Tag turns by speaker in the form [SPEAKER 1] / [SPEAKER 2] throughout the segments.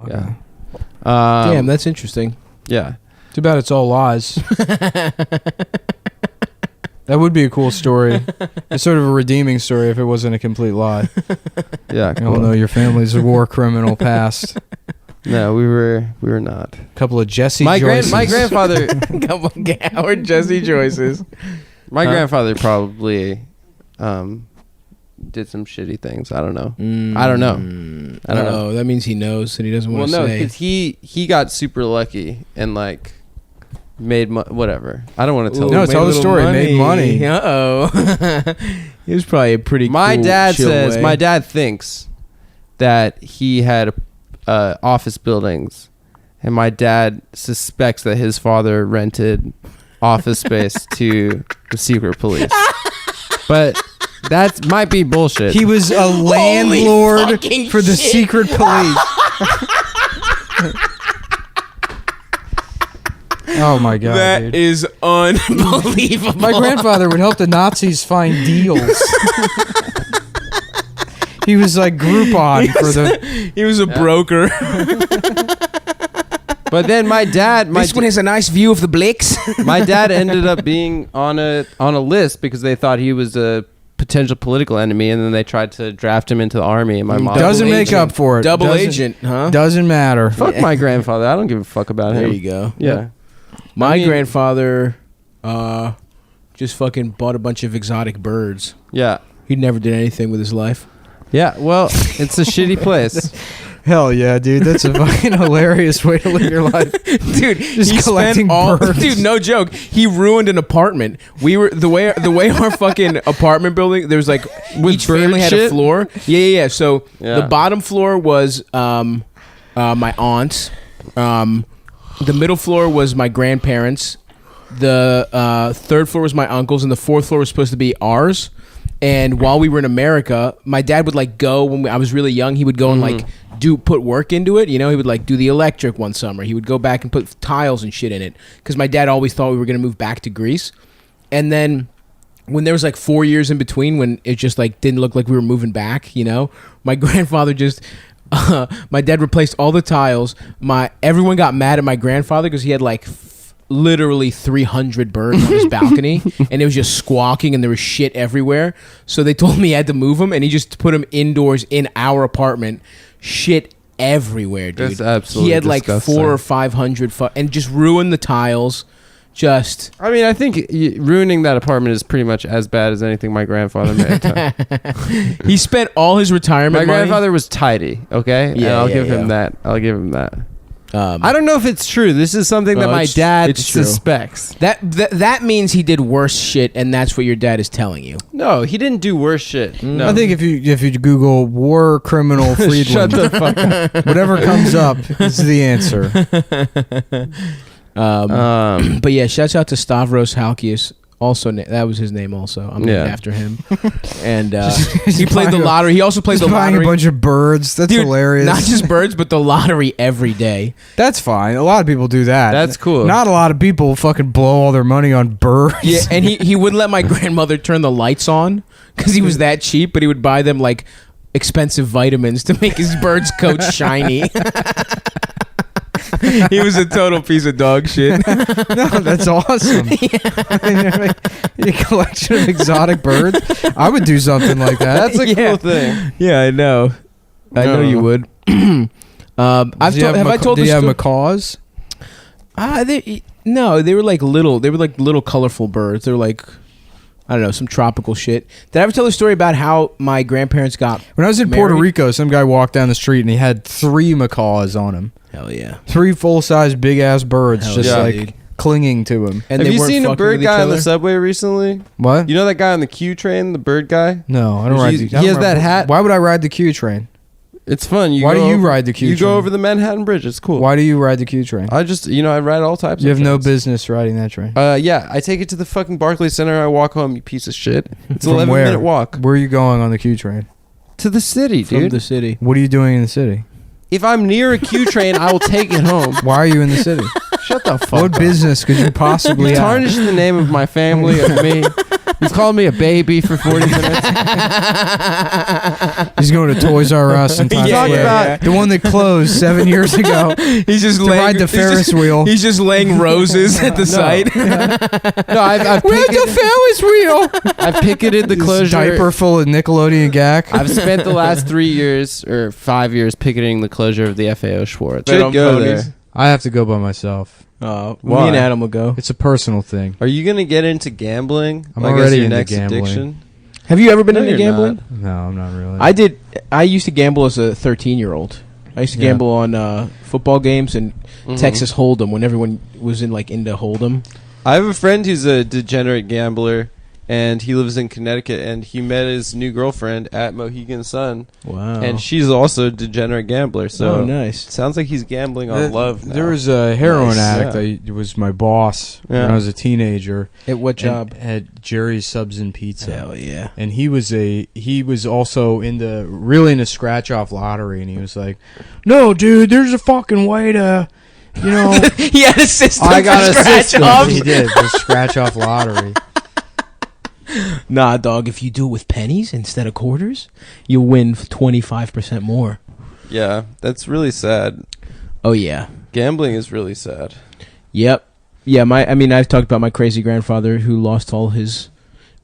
[SPEAKER 1] Yeah.
[SPEAKER 2] Damn, that's interesting.
[SPEAKER 1] Yeah.
[SPEAKER 3] Too bad it's all lies. That would be a cool story. It's sort of a redeeming story if it wasn't a complete lie.
[SPEAKER 1] Yeah.
[SPEAKER 3] Cool. Although your family's a war criminal past.
[SPEAKER 1] No, we were not.
[SPEAKER 3] A couple of Jesse Joyces.
[SPEAKER 1] My grandfather.
[SPEAKER 2] Couple of Howard Jesse Joyces.
[SPEAKER 1] My grandfather probably did some shitty things. I don't know. I don't know.
[SPEAKER 2] That means he knows and he doesn't want to
[SPEAKER 1] Well, no,
[SPEAKER 2] say.
[SPEAKER 1] because he got super lucky and like made whatever. I don't want to tell.
[SPEAKER 3] No, tell the story. Made money.
[SPEAKER 2] He was probably a pretty.
[SPEAKER 1] My
[SPEAKER 2] cool,
[SPEAKER 1] dad
[SPEAKER 2] chill
[SPEAKER 1] says
[SPEAKER 2] way.
[SPEAKER 1] my dad thinks that he had office buildings, and my dad suspects that his father rented office space to the secret police, but that might be bullshit.
[SPEAKER 3] He was a landlord for the secret police. Oh my god,
[SPEAKER 2] That
[SPEAKER 3] dude.
[SPEAKER 2] is unbelievable.
[SPEAKER 3] My grandfather would help the Nazis find deals. He was like Groupon for the.
[SPEAKER 2] He was a broker.
[SPEAKER 1] But then my dad,
[SPEAKER 2] This one has a nice view of the Blix.
[SPEAKER 1] my dad ended up being on a list because they thought he was a potential political enemy, and then they tried to draft him into the army. And my mom
[SPEAKER 3] Doesn't make up for it.
[SPEAKER 2] Double
[SPEAKER 3] Doesn't-
[SPEAKER 2] agent, huh?
[SPEAKER 3] Doesn't matter.
[SPEAKER 1] fuck my grandfather. I don't give a fuck about him.
[SPEAKER 2] There you go.
[SPEAKER 1] Yeah.
[SPEAKER 2] My
[SPEAKER 1] I mean-
[SPEAKER 2] grandfather just fucking bought a bunch of exotic birds.
[SPEAKER 1] Yeah.
[SPEAKER 2] He never did anything with his life.
[SPEAKER 1] Yeah. Well, it's a shitty place.
[SPEAKER 3] Hell yeah, dude. That's a fucking hilarious way to live your life.
[SPEAKER 2] Dude,
[SPEAKER 3] Just
[SPEAKER 2] he
[SPEAKER 3] collecting
[SPEAKER 2] spent all,
[SPEAKER 3] birds.
[SPEAKER 2] dude, no joke. He ruined an apartment. We were the way our fucking apartment building, there was like each
[SPEAKER 1] bird
[SPEAKER 2] family had a
[SPEAKER 1] shit?
[SPEAKER 2] floor. Yeah. So
[SPEAKER 1] Yeah.
[SPEAKER 2] the bottom floor was my aunt's. The middle floor was my grandparents. The third floor was my uncle's, and the fourth floor was supposed to be ours. And while we were in America, my dad would like go when I was really young. He would go and like put work into it. You know, he would like do the electric one summer. He would go back and put tiles and shit in it because my dad always thought we were gonna move back to Greece. And then when there was like 4 years in between when it just like didn't look like we were moving back, you know, my grandfather just. My dad replaced all the tiles. Everyone got mad at my grandfather because he had like literally 300 birds on his balcony, and it was just squawking, and there was shit everywhere. So they told me I had to move them, and he just put them indoors in our apartment. Shit everywhere, dude.
[SPEAKER 1] That's absolutely
[SPEAKER 2] He had like
[SPEAKER 1] disgusting.
[SPEAKER 2] 400 or 500 and just ruined the tiles. Just
[SPEAKER 1] I mean, I think ruining that apartment is pretty much as bad as anything my grandfather may have done.
[SPEAKER 2] he spent all his retirement
[SPEAKER 1] My
[SPEAKER 2] money.
[SPEAKER 1] grandfather was tidy, okay? And
[SPEAKER 2] Yeah,
[SPEAKER 1] I'll
[SPEAKER 2] yeah,
[SPEAKER 1] give him
[SPEAKER 2] yeah.
[SPEAKER 1] that. I'll give him that.
[SPEAKER 2] Um,
[SPEAKER 1] I don't know if it's true. This is something that
[SPEAKER 2] No,
[SPEAKER 1] my
[SPEAKER 2] it's-
[SPEAKER 1] dad
[SPEAKER 2] it's true.
[SPEAKER 1] suspects.
[SPEAKER 2] That means he did worse shit, and that's what your dad is telling you.
[SPEAKER 1] No, he didn't do worse shit. No.
[SPEAKER 3] I think if you Google war criminal Friedland,
[SPEAKER 1] Shut the fuck up.
[SPEAKER 3] whatever comes up is the answer.
[SPEAKER 2] But yeah, shouts out to Stavros Halkias. Also, that was his name. Also, I'm named after him. And he played the lottery. He also played the
[SPEAKER 3] buying
[SPEAKER 2] lottery.
[SPEAKER 3] a bunch of birds. That's
[SPEAKER 2] Dude,
[SPEAKER 3] hilarious.
[SPEAKER 2] Not just birds, but the lottery every day.
[SPEAKER 3] That's fine. A lot of people do that.
[SPEAKER 1] That's cool.
[SPEAKER 3] Not a lot of people fucking blow all their money on birds.
[SPEAKER 2] Yeah, and he wouldn't let my grandmother turn the lights on because he was that cheap. But he would buy them like expensive vitamins to make his bird's coat shiny. He was a total piece of dog shit.
[SPEAKER 3] No, that's awesome. A collection of exotic birds. I would do something like that.
[SPEAKER 1] That's a cool thing.
[SPEAKER 2] Yeah, I know. I know you would. Have I told
[SPEAKER 3] Do
[SPEAKER 2] the
[SPEAKER 3] you have
[SPEAKER 2] story?
[SPEAKER 3] macaws?
[SPEAKER 2] No, they were like little. They were like little colorful birds. They were like, I don't know, some tropical shit. Did I ever tell the story about how my grandparents got
[SPEAKER 3] When I was in
[SPEAKER 2] married?
[SPEAKER 3] Puerto Rico, some guy walked down the street and he had 3 macaws on him.
[SPEAKER 2] Hell yeah.
[SPEAKER 3] 3 full-size big-ass birds
[SPEAKER 2] Hell
[SPEAKER 3] just
[SPEAKER 1] yeah,
[SPEAKER 3] like
[SPEAKER 2] dude.
[SPEAKER 3] clinging to him.
[SPEAKER 2] And
[SPEAKER 1] Have
[SPEAKER 2] they
[SPEAKER 1] you
[SPEAKER 2] weren't
[SPEAKER 1] seen a
[SPEAKER 2] fucking
[SPEAKER 1] bird
[SPEAKER 2] with each
[SPEAKER 1] guy on the
[SPEAKER 2] other?
[SPEAKER 1] subway recently?
[SPEAKER 3] What?
[SPEAKER 1] You know that guy on the Q train, the bird guy?
[SPEAKER 3] No, I don't ride the
[SPEAKER 1] He has that hat.
[SPEAKER 3] Why would I ride the Q train?
[SPEAKER 1] It's fun.
[SPEAKER 3] Why do you ride the Q
[SPEAKER 1] You
[SPEAKER 3] train?
[SPEAKER 1] go over the Manhattan Bridge. It's cool.
[SPEAKER 3] Why do you ride the Q train?
[SPEAKER 1] I just, I ride all types
[SPEAKER 3] You
[SPEAKER 1] of
[SPEAKER 3] have no
[SPEAKER 1] trains.
[SPEAKER 3] business riding that train.
[SPEAKER 1] Yeah, I take it to the fucking Barclays Center. I walk home, you piece of shit. It's an
[SPEAKER 3] From
[SPEAKER 1] 11-minute walk.
[SPEAKER 3] Where are you going on the Q train?
[SPEAKER 1] To the city,
[SPEAKER 2] From
[SPEAKER 1] dude.
[SPEAKER 2] the city.
[SPEAKER 3] What are you doing in the city?
[SPEAKER 1] If I'm near a Q train, I will take it home.
[SPEAKER 3] Why are you in the city?
[SPEAKER 1] Shut the fuck
[SPEAKER 3] What
[SPEAKER 1] up.
[SPEAKER 3] business could you possibly
[SPEAKER 1] You
[SPEAKER 3] have?
[SPEAKER 1] tarnish the name of my family, of me. He's calling me a baby for 40 minutes.
[SPEAKER 3] He's going to Toys R Us and Times
[SPEAKER 1] talking
[SPEAKER 3] Square.
[SPEAKER 1] about-
[SPEAKER 3] The one that closed 7 years ago.
[SPEAKER 2] He's just
[SPEAKER 3] To ride the Ferris wheel.
[SPEAKER 2] He's just laying roses at the site.
[SPEAKER 1] No, I've
[SPEAKER 3] Where's
[SPEAKER 1] picketed,
[SPEAKER 3] the Ferris wheel?
[SPEAKER 1] I've picketed the
[SPEAKER 3] This
[SPEAKER 1] closure.
[SPEAKER 3] diaper full of Nickelodeon gack.
[SPEAKER 1] I've spent the last 3 years or 5 years picketing the closure of the FAO Schwartz.
[SPEAKER 2] Bet on
[SPEAKER 1] Should go
[SPEAKER 2] ponies.
[SPEAKER 1] there.
[SPEAKER 3] I have to go by myself.
[SPEAKER 2] Me
[SPEAKER 1] Why?
[SPEAKER 2] and Adam will go.
[SPEAKER 3] It's a personal thing.
[SPEAKER 1] Are you gonna get into gambling?
[SPEAKER 3] I'm
[SPEAKER 1] Like, as
[SPEAKER 3] already
[SPEAKER 1] your
[SPEAKER 3] into
[SPEAKER 1] next
[SPEAKER 3] gambling.
[SPEAKER 1] addiction?
[SPEAKER 2] Have you ever been
[SPEAKER 1] No,
[SPEAKER 2] into
[SPEAKER 1] you're
[SPEAKER 2] gambling?
[SPEAKER 3] No, I'm not really.
[SPEAKER 2] I did. I used to gamble as a 13-year-old. I used to
[SPEAKER 3] Yeah.
[SPEAKER 2] gamble on football games and
[SPEAKER 1] Mhm.
[SPEAKER 2] Texas Hold'em when everyone was into Hold'em.
[SPEAKER 1] I have a friend who's a degenerate gambler, and he lives in Connecticut, and he met his new girlfriend at Mohegan Sun,
[SPEAKER 2] Wow.
[SPEAKER 1] and she's also a degenerate gambler. So
[SPEAKER 2] oh, nice.
[SPEAKER 1] sounds like he's gambling on love now.
[SPEAKER 3] There was a heroin
[SPEAKER 1] Nice.
[SPEAKER 3] addict.
[SPEAKER 1] Yeah.
[SPEAKER 3] It was my boss when
[SPEAKER 1] Yeah.
[SPEAKER 3] I was a teenager.
[SPEAKER 2] At what job?
[SPEAKER 3] At Jerry's Subs and Pizza.
[SPEAKER 2] Hell yeah.
[SPEAKER 3] And he was also really into scratch off lottery, and he was like, "No, dude, there's a fucking way to, you know."
[SPEAKER 2] He had a system.
[SPEAKER 1] I got
[SPEAKER 2] for
[SPEAKER 1] a
[SPEAKER 2] scratch
[SPEAKER 1] system.
[SPEAKER 2] offs.
[SPEAKER 3] He did the scratch off lottery.
[SPEAKER 2] Nah, dog. If you do it with pennies instead of quarters, you win 25% more.
[SPEAKER 1] Yeah, that's really sad.
[SPEAKER 2] Oh yeah.
[SPEAKER 1] Gambling is really sad.
[SPEAKER 2] Yep. Yeah. I've talked about my crazy grandfather who lost all his.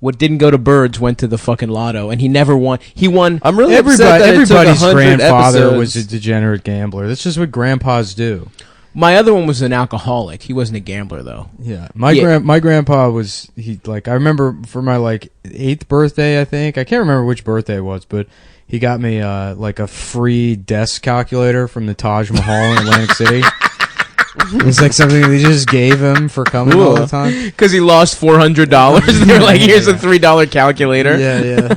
[SPEAKER 2] What didn't go to birds went to the fucking lotto, and he never won. He won.
[SPEAKER 1] I'm really upset that
[SPEAKER 3] Everybody's
[SPEAKER 1] it took 100
[SPEAKER 3] grandfather
[SPEAKER 1] episodes.
[SPEAKER 3] was a degenerate gambler. That's just what grandpas do.
[SPEAKER 2] My other one was an alcoholic. He wasn't a gambler though.
[SPEAKER 3] Yeah,
[SPEAKER 2] Yeah.
[SPEAKER 3] my grandpa was I remember for my 8th birthday, I think I can't remember which birthday it was, but he got me a free desk calculator from the Taj Mahal in Atlantic City. It's like something they just gave him for coming all the time.
[SPEAKER 2] Because he lost $400. They're like, here's a $3 calculator.
[SPEAKER 3] Yeah.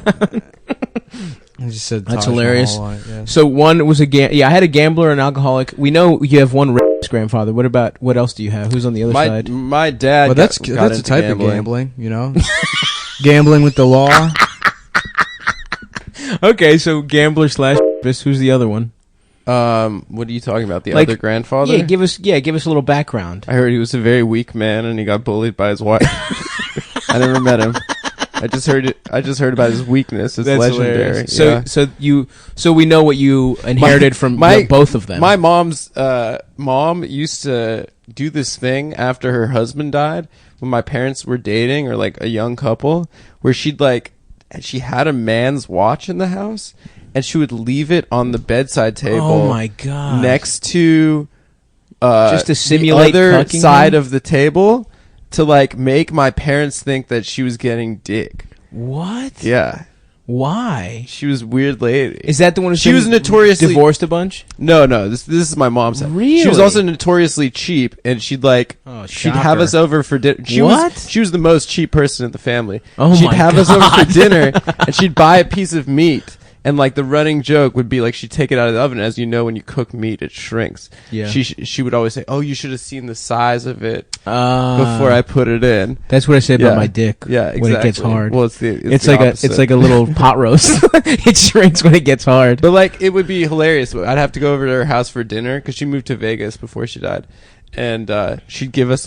[SPEAKER 3] I just said
[SPEAKER 2] That's
[SPEAKER 3] Taj
[SPEAKER 2] hilarious.
[SPEAKER 3] Mahal on it, yeah.
[SPEAKER 2] So one was I had a gambler and alcoholic. We know you have one grandfather. What else do you have? Who's on the other side?
[SPEAKER 1] My dad.
[SPEAKER 3] Well, that's
[SPEAKER 1] got
[SPEAKER 3] a
[SPEAKER 1] into
[SPEAKER 3] type
[SPEAKER 1] gambling.
[SPEAKER 3] of gambling, you know. Gambling with the law.
[SPEAKER 2] Okay, so gambler / who's the other one?
[SPEAKER 1] What are you talking about? The
[SPEAKER 2] Like,
[SPEAKER 1] other grandfather?
[SPEAKER 2] Yeah, give us a little background.
[SPEAKER 1] I heard he was a very weak man and he got bullied by his wife. I never met him. I just heard about his weakness. It's
[SPEAKER 2] That's
[SPEAKER 1] legendary.
[SPEAKER 2] hilarious.
[SPEAKER 1] Yeah.
[SPEAKER 2] So we know what you inherited from both of them.
[SPEAKER 1] My mom's mom used to do this thing after her husband died when my parents were dating or like a young couple, where she had a man's watch in the house and she would leave it on the bedside table.
[SPEAKER 2] Oh my god!
[SPEAKER 1] Next to
[SPEAKER 2] just to simulate
[SPEAKER 1] the other
[SPEAKER 2] cucking
[SPEAKER 1] side
[SPEAKER 2] him?
[SPEAKER 1] of the table to make my parents think that she was getting dick.
[SPEAKER 2] What?
[SPEAKER 1] Yeah,
[SPEAKER 2] Why?
[SPEAKER 1] she was a weird lady.
[SPEAKER 2] Is that the one?
[SPEAKER 1] She was notoriously
[SPEAKER 2] divorced a bunch.
[SPEAKER 1] No. This is my mom's side.
[SPEAKER 2] Really?
[SPEAKER 1] She was also notoriously cheap, and she'd
[SPEAKER 2] Oh,
[SPEAKER 1] she'd have
[SPEAKER 2] shocker.
[SPEAKER 1] us over for dinner. She was the most cheap person in the family.
[SPEAKER 2] Oh
[SPEAKER 1] she'd
[SPEAKER 2] my
[SPEAKER 1] have us over
[SPEAKER 2] God.
[SPEAKER 1] for dinner, and she'd buy a piece of meat. And the running joke would be she'd take it out of the oven. As you know, when you cook meat, it shrinks.
[SPEAKER 2] Yeah.
[SPEAKER 1] She would always say, "Oh, you should have seen the size of it
[SPEAKER 2] Before
[SPEAKER 1] before I put it in."
[SPEAKER 2] That's what I said
[SPEAKER 1] Yeah.
[SPEAKER 2] about my dick.
[SPEAKER 1] Yeah, exactly.
[SPEAKER 2] When it gets hard.
[SPEAKER 1] Well, it's
[SPEAKER 2] it's like a little pot roast. It shrinks when it gets hard.
[SPEAKER 1] But it would be hilarious. I'd have to go over to her house for dinner because she moved to Vegas before she died, and she'd give us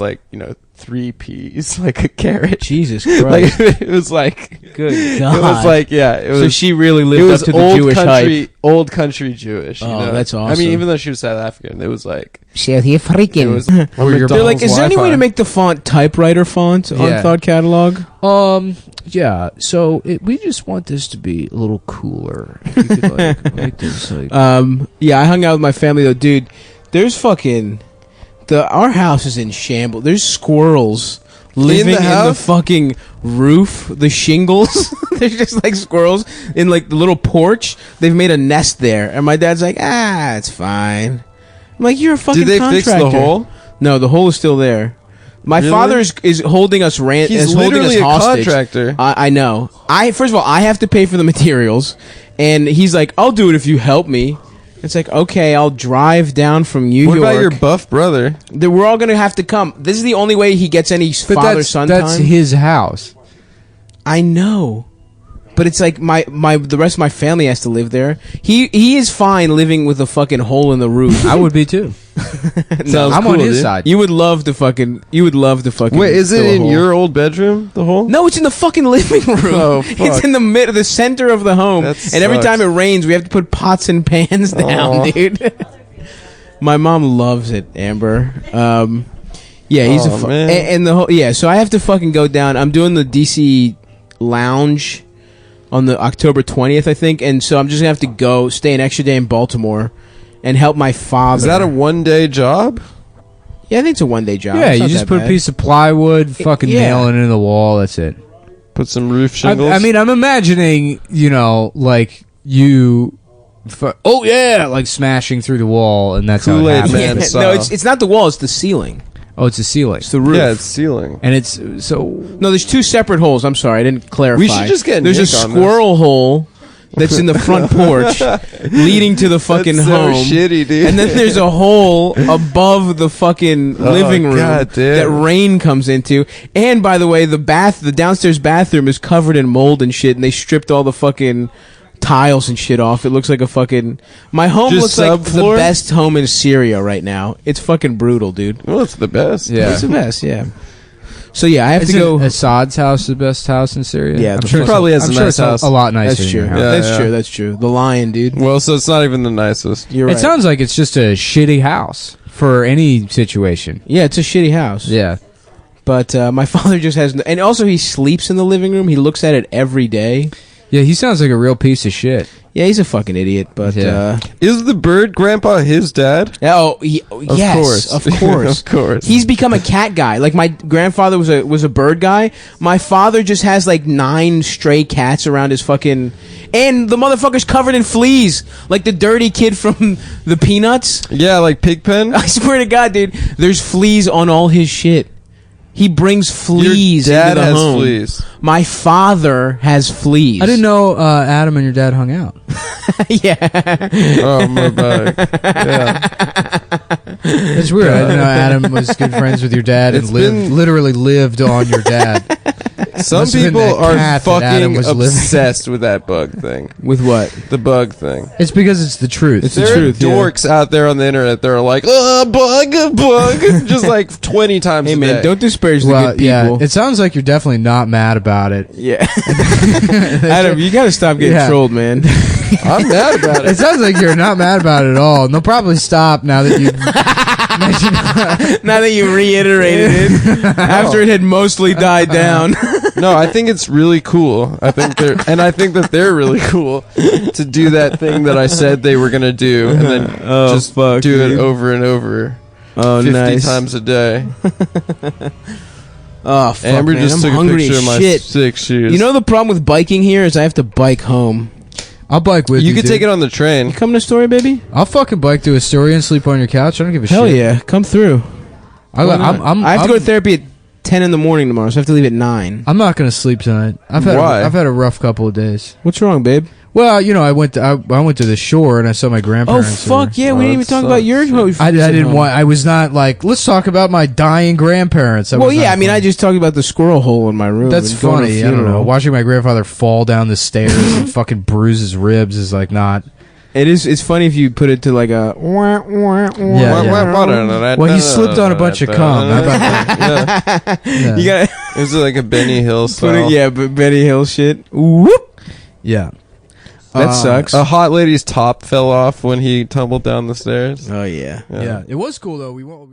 [SPEAKER 1] 3 peas, a carrot.
[SPEAKER 2] Jesus Christ!
[SPEAKER 1] It was
[SPEAKER 2] Good God!
[SPEAKER 1] it was it was.
[SPEAKER 2] So she really
[SPEAKER 1] it
[SPEAKER 2] lived
[SPEAKER 1] was
[SPEAKER 2] up to
[SPEAKER 1] old
[SPEAKER 2] the Jewish
[SPEAKER 1] country,
[SPEAKER 2] hype.
[SPEAKER 1] old country Jewish. You
[SPEAKER 2] Oh,
[SPEAKER 1] know?
[SPEAKER 2] that's
[SPEAKER 1] I
[SPEAKER 2] awesome.
[SPEAKER 1] mean, even though she was South African, it was
[SPEAKER 2] She's here
[SPEAKER 1] it
[SPEAKER 2] freaking.
[SPEAKER 1] was.
[SPEAKER 2] They're like, is there any way
[SPEAKER 3] Wi-Fi.
[SPEAKER 2] to make the font typewriter font on
[SPEAKER 1] Yeah.
[SPEAKER 2] Thought Catalog?
[SPEAKER 3] Yeah. So we just want this to be a little cooler. You could make this
[SPEAKER 2] Yeah, I hung out with my family though, dude. There's our house is in shambles. There's squirrels living in the
[SPEAKER 1] house?
[SPEAKER 2] fucking roof, the shingles. There's just squirrels in the little porch. They've made a nest there, and my dad's like, it's fine. I'm like, you're a fucking
[SPEAKER 1] Did they
[SPEAKER 2] contractor.
[SPEAKER 1] fix the hole?
[SPEAKER 2] No, the hole is still there. My
[SPEAKER 1] Really?
[SPEAKER 2] father is holding us
[SPEAKER 1] He's
[SPEAKER 2] holding us
[SPEAKER 1] literally a
[SPEAKER 2] hostage.
[SPEAKER 1] contractor.
[SPEAKER 2] I know. First of all, I have to pay for the materials, and he's like, "I'll do it if you help me." It's like, okay, I'll drive down from New
[SPEAKER 1] What
[SPEAKER 2] York.
[SPEAKER 1] about your buff brother?
[SPEAKER 2] We're all gonna have to come. This is the only way he gets any father-son
[SPEAKER 3] that's
[SPEAKER 2] time.
[SPEAKER 3] his house.
[SPEAKER 2] I know. but it's like the rest of my family has to live there. He is fine living with a fucking hole in the roof.
[SPEAKER 3] I would be too.
[SPEAKER 2] No,
[SPEAKER 3] I'm
[SPEAKER 1] cool,
[SPEAKER 3] on his
[SPEAKER 1] dude.
[SPEAKER 3] side.
[SPEAKER 2] you would love to fucking.
[SPEAKER 1] Wait, is it
[SPEAKER 2] fill a
[SPEAKER 1] in
[SPEAKER 2] hole.
[SPEAKER 1] your old bedroom? The hole?
[SPEAKER 2] No, it's in the fucking living room.
[SPEAKER 1] Oh, fuck.
[SPEAKER 2] It's in the center of the home.
[SPEAKER 1] That
[SPEAKER 2] And every
[SPEAKER 1] sucks.
[SPEAKER 2] time it rains, we have to put pots and pans down,
[SPEAKER 1] Aw.
[SPEAKER 2] dude. My mom loves it, Amber. Yeah, he's
[SPEAKER 1] Oh, man.
[SPEAKER 2] and the whole so I have to fucking go down. I'm doing the DC Lounge on the October 20th, I think, and so I'm just gonna have to go stay an extra day in Baltimore and help my father.
[SPEAKER 1] Is that a one-day job?
[SPEAKER 2] Yeah, I think it's a one-day job.
[SPEAKER 3] Yeah,
[SPEAKER 2] It's
[SPEAKER 3] you
[SPEAKER 2] not
[SPEAKER 3] just
[SPEAKER 2] that
[SPEAKER 3] put
[SPEAKER 2] bad.
[SPEAKER 3] a piece of plywood, fucking
[SPEAKER 2] yeah.
[SPEAKER 3] nail it into the wall. That's it.
[SPEAKER 1] Put some roof shingles?
[SPEAKER 3] I mean, I'm imagining, like you, like smashing through the wall, and that's how it
[SPEAKER 1] Kool-Aid
[SPEAKER 3] happens.
[SPEAKER 1] Man
[SPEAKER 2] Yeah,
[SPEAKER 1] style.
[SPEAKER 2] no, it's not the wall; it's the ceiling.
[SPEAKER 3] Oh, it's a ceiling,
[SPEAKER 2] It's the roof.
[SPEAKER 1] yeah, it's ceiling.
[SPEAKER 3] and it's so.
[SPEAKER 2] No, there's two separate holes. I'm sorry, I didn't clarify.
[SPEAKER 1] We should just get
[SPEAKER 2] There's a
[SPEAKER 1] Nick on
[SPEAKER 2] squirrel hole that's in the front porch, leading to the fucking
[SPEAKER 1] That's so
[SPEAKER 2] home.
[SPEAKER 1] shitty, dude.
[SPEAKER 2] And then there's a hole above the fucking living room
[SPEAKER 1] God damn.
[SPEAKER 2] that rain comes into. And by the way, the downstairs bathroom is covered in mold and shit, and they stripped all the fucking tiles and shit off. It looks like a fucking. My home
[SPEAKER 1] Just
[SPEAKER 2] looks like the
[SPEAKER 1] subfloor?
[SPEAKER 2] best home in Syria right now. It's fucking brutal, dude.
[SPEAKER 1] Well, it's the best.
[SPEAKER 3] Yeah.
[SPEAKER 2] It's the best, yeah. So yeah, I have to go.
[SPEAKER 3] Assad's house the best house in Syria?
[SPEAKER 2] Yeah,
[SPEAKER 3] I'm
[SPEAKER 2] the
[SPEAKER 3] sure
[SPEAKER 2] fuck-
[SPEAKER 1] probably has
[SPEAKER 3] I'm
[SPEAKER 1] a
[SPEAKER 3] sure
[SPEAKER 1] nice
[SPEAKER 3] it's a-
[SPEAKER 1] house.
[SPEAKER 3] a lot nicer.
[SPEAKER 2] That's true.
[SPEAKER 3] than your house.
[SPEAKER 1] Yeah,
[SPEAKER 2] That's
[SPEAKER 1] yeah.
[SPEAKER 2] true. That's true. The lion, dude.
[SPEAKER 1] Well, so it's not even the nicest.
[SPEAKER 2] You're right.
[SPEAKER 3] It sounds like it's just a shitty house for any situation.
[SPEAKER 2] Yeah, it's a shitty house.
[SPEAKER 3] Yeah.
[SPEAKER 2] But my father just has, and also he sleeps in the living room. He looks at it every day.
[SPEAKER 3] Yeah, he sounds like a real piece of shit.
[SPEAKER 2] Yeah, he's a fucking idiot. But
[SPEAKER 3] Yeah.
[SPEAKER 1] Is the bird grandpa his dad?
[SPEAKER 2] yes, of course.
[SPEAKER 1] Of course.
[SPEAKER 2] He's become a cat guy. Like my grandfather was a bird guy. My father just has like 9 stray cats around his fucking, and the motherfucker's covered in fleas, like the dirty kid from the Peanuts.
[SPEAKER 1] Yeah, like Pigpen?
[SPEAKER 2] I swear to God, dude, there's fleas on all his shit. He brings fleas
[SPEAKER 1] Your dad
[SPEAKER 2] into the
[SPEAKER 1] has
[SPEAKER 2] home.
[SPEAKER 1] fleas.
[SPEAKER 2] My father has fleas.
[SPEAKER 3] I didn't know Adam and your dad hung out.
[SPEAKER 2] Yeah.
[SPEAKER 1] Oh, my bad. Yeah.
[SPEAKER 3] It's weird. I didn't know Adam was good friends with your dad and
[SPEAKER 1] It's been-
[SPEAKER 3] literally lived on your dad.
[SPEAKER 1] Some
[SPEAKER 3] Must have been
[SPEAKER 1] people
[SPEAKER 3] that
[SPEAKER 1] are
[SPEAKER 3] cat that Adam
[SPEAKER 1] fucking
[SPEAKER 3] was living-
[SPEAKER 1] obsessed with that bug thing.
[SPEAKER 2] With what?
[SPEAKER 1] The bug thing.
[SPEAKER 3] It's because it's the truth.
[SPEAKER 2] It's the
[SPEAKER 1] There
[SPEAKER 2] truth,
[SPEAKER 1] are
[SPEAKER 2] yeah.
[SPEAKER 1] dorks out there on the internet that are like, a bug, just like 20 times
[SPEAKER 2] Hey
[SPEAKER 1] a
[SPEAKER 2] man,
[SPEAKER 1] day.
[SPEAKER 2] don't disparage the
[SPEAKER 3] Well,
[SPEAKER 2] good
[SPEAKER 3] yeah.
[SPEAKER 2] people.
[SPEAKER 3] It sounds like you're definitely not mad about it.
[SPEAKER 2] Yeah. Adam, you gotta stop getting
[SPEAKER 3] Yeah.
[SPEAKER 2] trolled, man.
[SPEAKER 1] I'm mad about
[SPEAKER 3] It
[SPEAKER 1] it.
[SPEAKER 3] sounds like you're not mad about it at all. And they'll probably stop now that you mentioned.
[SPEAKER 2] Now that you reiterated it, after it had mostly died down.
[SPEAKER 1] No, I think it's really cool. I think they're really cool to do that thing that I said they were gonna do, and then just
[SPEAKER 2] fuck,
[SPEAKER 1] do it
[SPEAKER 2] dude.
[SPEAKER 1] over and over,
[SPEAKER 2] Oh,
[SPEAKER 1] 50
[SPEAKER 2] nice.
[SPEAKER 1] times a day.
[SPEAKER 2] Oh, fuck,
[SPEAKER 1] Amber
[SPEAKER 2] man.
[SPEAKER 1] just
[SPEAKER 2] I'm
[SPEAKER 1] took a
[SPEAKER 2] hungry
[SPEAKER 1] picture
[SPEAKER 2] as
[SPEAKER 1] of my
[SPEAKER 2] shit.
[SPEAKER 1] sick shoes.
[SPEAKER 2] You know the problem with biking here is I have to bike home.
[SPEAKER 3] I'll bike with you.
[SPEAKER 1] you could
[SPEAKER 3] dude.
[SPEAKER 1] take it on the train.
[SPEAKER 2] You coming to Story, baby?
[SPEAKER 3] I'll fucking bike to Astoria and sleep on your couch. I don't give a
[SPEAKER 2] Hell
[SPEAKER 3] shit.
[SPEAKER 2] yeah, come through.
[SPEAKER 3] I
[SPEAKER 2] I have to go to therapy at 10 in the morning tomorrow, so I have to leave at 9.
[SPEAKER 3] I'm not gonna sleep tonight.
[SPEAKER 1] Why?
[SPEAKER 3] I've had a rough couple of days.
[SPEAKER 2] What's wrong, babe?
[SPEAKER 3] Well, I went to the shore and I saw my
[SPEAKER 2] Oh,
[SPEAKER 3] grandparents.
[SPEAKER 2] fuck yeah, we
[SPEAKER 1] Oh,
[SPEAKER 2] didn't even
[SPEAKER 1] that
[SPEAKER 2] talk about
[SPEAKER 1] sucks.
[SPEAKER 2] your home.
[SPEAKER 3] I didn't want. I was not like. Let's talk about my dying grandparents. That
[SPEAKER 2] Well,
[SPEAKER 3] was
[SPEAKER 2] yeah,
[SPEAKER 3] not
[SPEAKER 2] I mean,
[SPEAKER 3] funny.
[SPEAKER 2] I just talked about the squirrel hole in my room.
[SPEAKER 3] That's
[SPEAKER 2] and going to a
[SPEAKER 3] funny. I don't know.
[SPEAKER 2] funeral.
[SPEAKER 3] Watching my grandfather fall down the stairs and fucking bruise his ribs is like not.
[SPEAKER 2] It is. It's funny if you put it to like a.
[SPEAKER 3] Yeah, yeah. Well, he slipped on a bunch of cum. How about that? Yeah.
[SPEAKER 2] You got
[SPEAKER 1] Is it like a Benny Hill
[SPEAKER 2] put
[SPEAKER 1] style?
[SPEAKER 2] it. Yeah, but Benny Hill shit. Whoop.
[SPEAKER 3] Yeah.
[SPEAKER 2] That sucks.
[SPEAKER 1] A hot lady's top fell off when he tumbled down the stairs.
[SPEAKER 2] Oh yeah.
[SPEAKER 3] Yeah. It was cool though. We won't.